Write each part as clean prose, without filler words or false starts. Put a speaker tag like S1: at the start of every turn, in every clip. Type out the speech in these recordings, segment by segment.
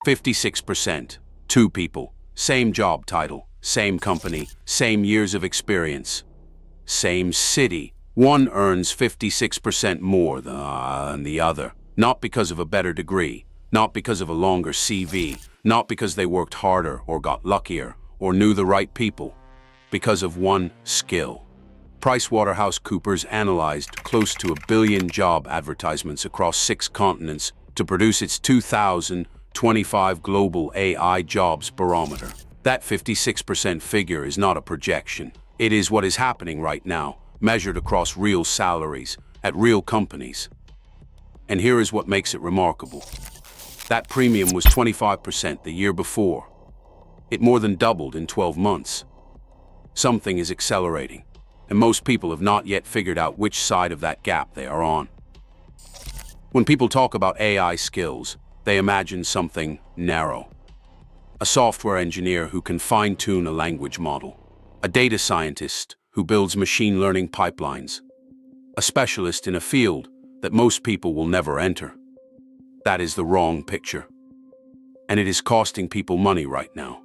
S1: 56%. Two people, same job title, same company, same years of experience, same city. One earns 56% more than the other, not because of a better degree, not because of a longer CV, not because they worked harder or got luckier or knew the right people, because of one skill. PricewaterhouseCoopers analyzed close to 1 billion job advertisements across 6 continents to produce its 2025 Global AI Jobs Barometer. That 56% figure is not a projection. It is what is happening right now, measured across real salaries, at real companies. And here is what makes it remarkable. That premium was 25% the year before. It more than doubled in 12 months. Something is accelerating, and most people have not yet figured out which side of that gap they are on. When people talk about AI skills, they imagine something narrow. A software engineer who can fine-tune a language model, a data scientist who builds machine learning pipelines, a specialist in a field that most people will never enter. That is the wrong picture, and it is costing people money right now.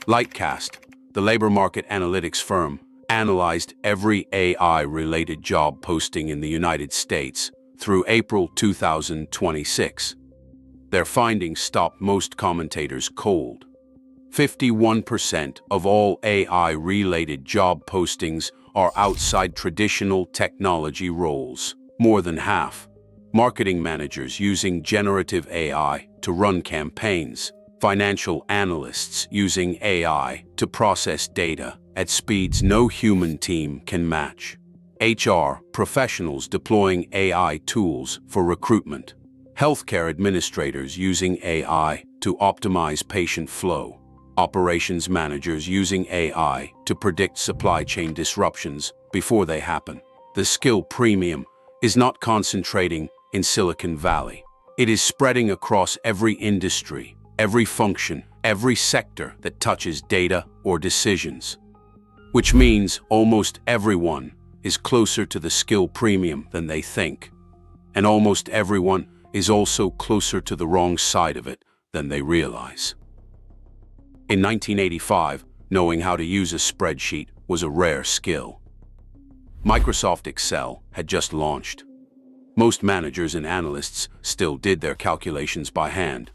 S1: Lightcast, the labor market analytics firm, analyzed every AI-related job posting in the United States through April 2026. Their findings stopped most commentators cold. 51% of all AI-related job postings are outside traditional technology roles. More than half. Marketing managers using generative AI to run campaigns. Financial analysts using AI to process data at speeds no human team can match. HR professionals deploying AI tools for recruitment. Healthcare administrators using AI to optimize patient flow. Operations managers using AI to predict supply chain disruptions before they happen. The skill premium is not concentrating in Silicon Valley. It is spreading across every industry, every function, every sector that touches data or decisions. Which means almost everyone is closer to the skill premium than they think. And almost everyone is also closer to the wrong side of it than they realize. In 1985, knowing how to use a spreadsheet was a rare skill. Microsoft Excel had just launched. Most managers and analysts still did their calculations by hand.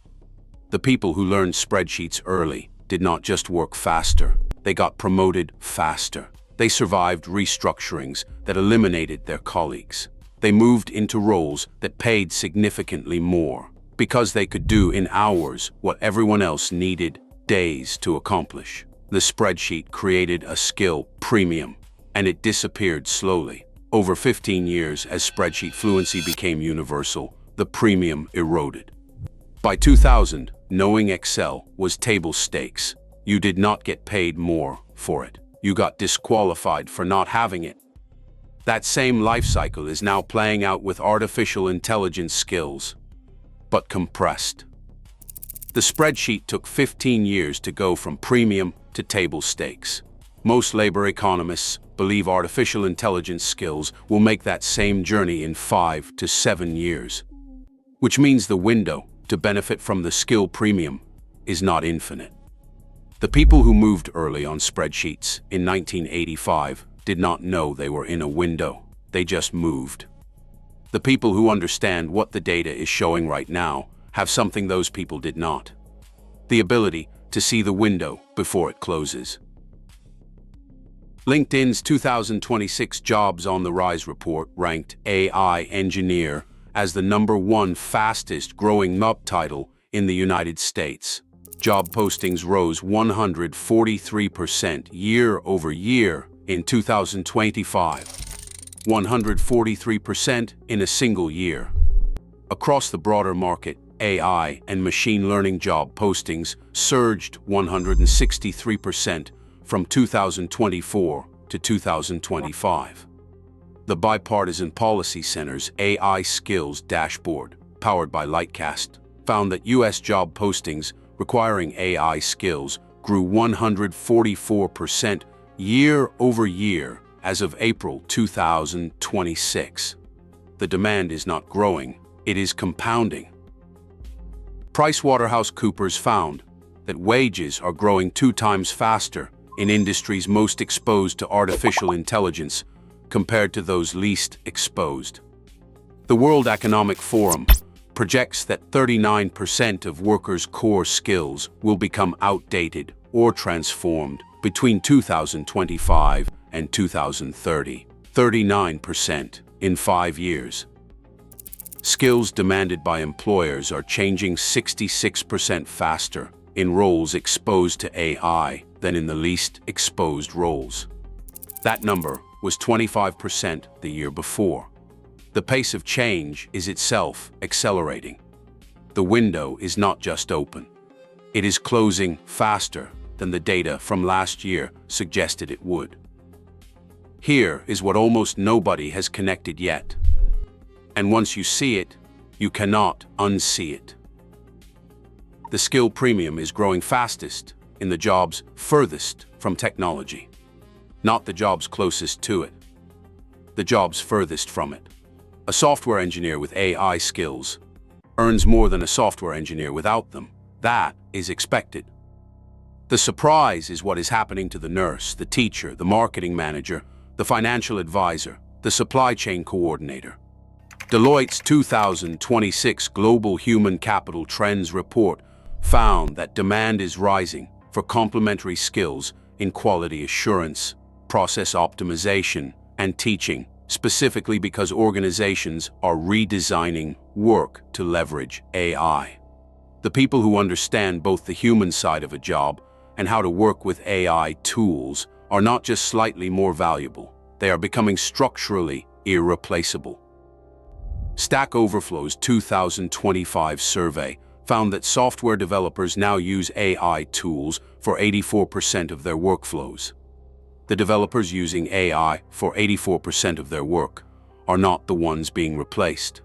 S1: The people who learned spreadsheets early did not just work faster, they got promoted faster. They survived restructurings that eliminated their colleagues. They moved into roles that paid significantly more because they could do in hours what everyone else needed days to accomplish. The spreadsheet created a skill premium, and it disappeared slowly. Over 15 years, as spreadsheet fluency became universal, the premium eroded. By 2000, knowing Excel was table stakes. You did not get paid more for it. You got disqualified for not having it. That same life cycle is now playing out with artificial intelligence skills, but compressed. The spreadsheet took 15 years to go from premium to table stakes. Most labor economists believe artificial intelligence skills will make that same journey in 5 to 7 years, which means the window to benefit from the skill premium is not infinite. The people who moved early on spreadsheets in 1985 did not know they were in a window. They just moved. The people who understand what the data is showing right now have something those people did not: the ability to see the window before it closes. LinkedIn's 2026 Jobs on the Rise report ranked AI engineer as the #1 fastest growing job title in the United States. Job postings rose 143% year over year in 2025, 143% in a single year. Across the broader market, AI and machine learning job postings surged 163% from 2024 to 2025. The Bipartisan Policy Center's AI Skills Dashboard, powered by Lightcast, found that U.S. job postings requiring AI skills grew 144% year over year as of April 2026. The demand is not growing, it is compounding. PricewaterhouseCoopers found that wages are growing 2 times faster in industries most exposed to artificial intelligence compared to those least exposed. The World Economic Forum projects that 39% of workers' core skills will become outdated or transformed between 2025 and 2030. 39% in 5 years. Skills demanded by employers are changing 66% faster in roles exposed to AI than in the least exposed roles. That number was 25% the year before. The pace of change is itself accelerating. The window is not just open. It is closing faster than the data from last year suggested it would. Here is what almost nobody has connected yet. And once you see it, you cannot unsee it. The skill premium is growing fastest in the jobs furthest from technology. Not the jobs closest to it. The jobs furthest from it. A software engineer with AI skills earns more than a software engineer without them. That is expected. The surprise is what is happening to the nurse, the teacher, the marketing manager, the financial advisor, the supply chain coordinator. Deloitte's 2026 Global Human Capital Trends report found that demand is rising for complementary skills in quality assurance, process optimization, and teaching, specifically because organizations are redesigning work to leverage AI. The people who understand both the human side of a job and how to work with AI tools are not just slightly more valuable, they are becoming structurally irreplaceable. Stack Overflow's 2025 survey found that software developers now use AI tools for 84% of their workflows. The developers using AI for 84% of their work are not the ones being replaced.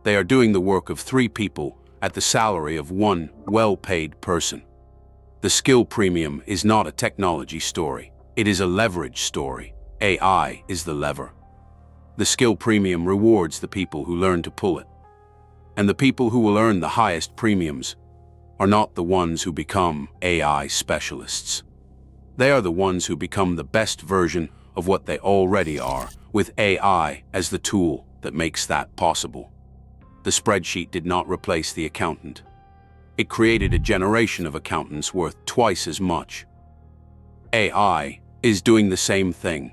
S1: They are doing the work of 3 people at the salary of 1 well-paid person. The skill premium is not a technology story. It is a leverage story. AI is the lever. The skill premium rewards the people who learn to pull it. And the people who will earn the highest premiums are not the ones who become AI specialists. They are the ones who become the best version of what they already are, with AI as the tool that makes that possible. The spreadsheet did not replace the accountant. It created a generation of accountants worth twice as much. AI is doing the same thing,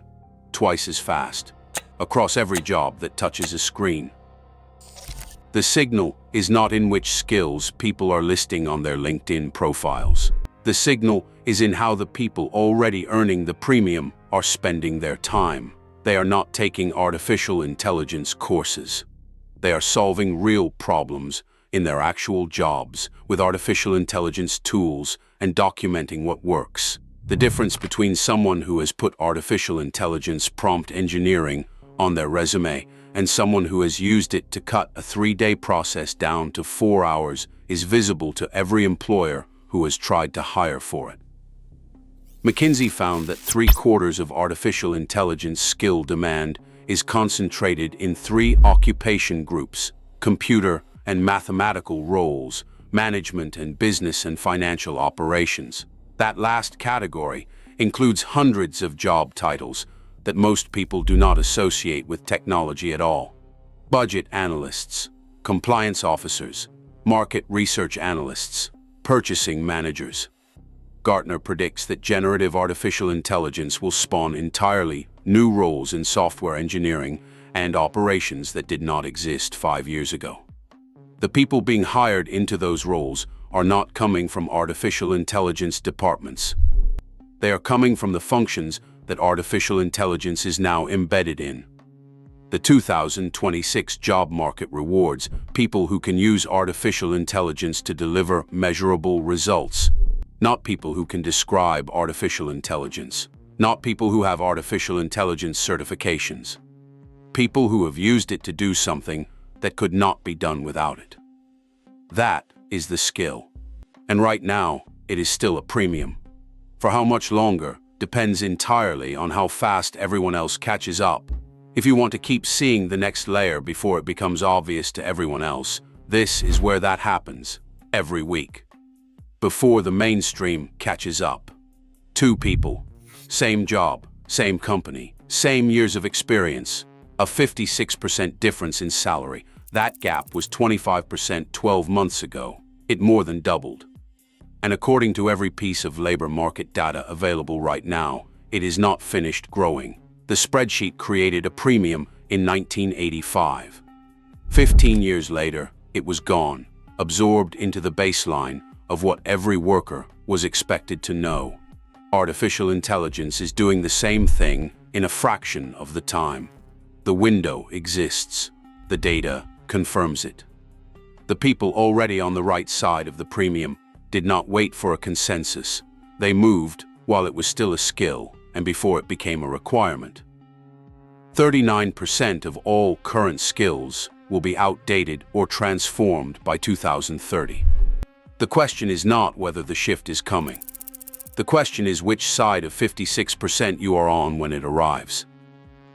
S1: twice as fast, across every job that touches a screen. The signal is not in which skills people are listing on their LinkedIn profiles. The signal is in how the people already earning the premium are spending their time. They are not taking artificial intelligence courses. They are solving real problems in their actual jobs with artificial intelligence tools and documenting what works. The difference between someone who has put artificial intelligence prompt engineering on their resume and someone who has used it to cut a 3-day process down to 4 hours is visible to every employer who has tried to hire for it. McKinsey found that 3/4 of artificial intelligence skill demand is concentrated in 3 occupation groups: computer and mathematical roles, management and business and financial operations. That last category includes hundreds of job titles that most people do not associate with technology at all. Budget analysts, compliance officers, market research analysts, purchasing managers. Gartner predicts that generative artificial intelligence will spawn entirely new roles in software engineering and operations that did not exist 5 years ago. The people being hired into those roles are not coming from artificial intelligence departments. They are coming from the functions that artificial intelligence is now embedded in. The 2026 job market rewards people who can use artificial intelligence to deliver measurable results, not people who can describe artificial intelligence, not people who have artificial intelligence certifications, people who have used it to do something that could not be done without it. That is the skill. And right now, it is still a premium. For how much longer depends entirely on how fast everyone else catches up. If you want to keep seeing the next layer before it becomes obvious to everyone else, this is where that happens. every week, before the mainstream catches up. Two people, same job, same company, same years of experience, a 56% difference in salary. That gap was 25% 12 months ago. It more than doubled. And according to every piece of labor market data available right now, it is not finished growing. The spreadsheet created a premium in 1985. 15 years later, it was gone, absorbed into the baseline of what every worker was expected to know. Artificial intelligence is doing the same thing in a fraction of the time. The window exists. The data confirms it. The people already on the right side of the premium did not wait for a consensus. They moved while it was still a skill and before it became a requirement. 39% of all current skills will be outdated or transformed by 2030. The question is not whether the shift is coming. The question is which side of 56% you are on when it arrives.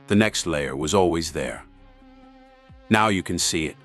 S1: The next layer was always there. Now you can see it.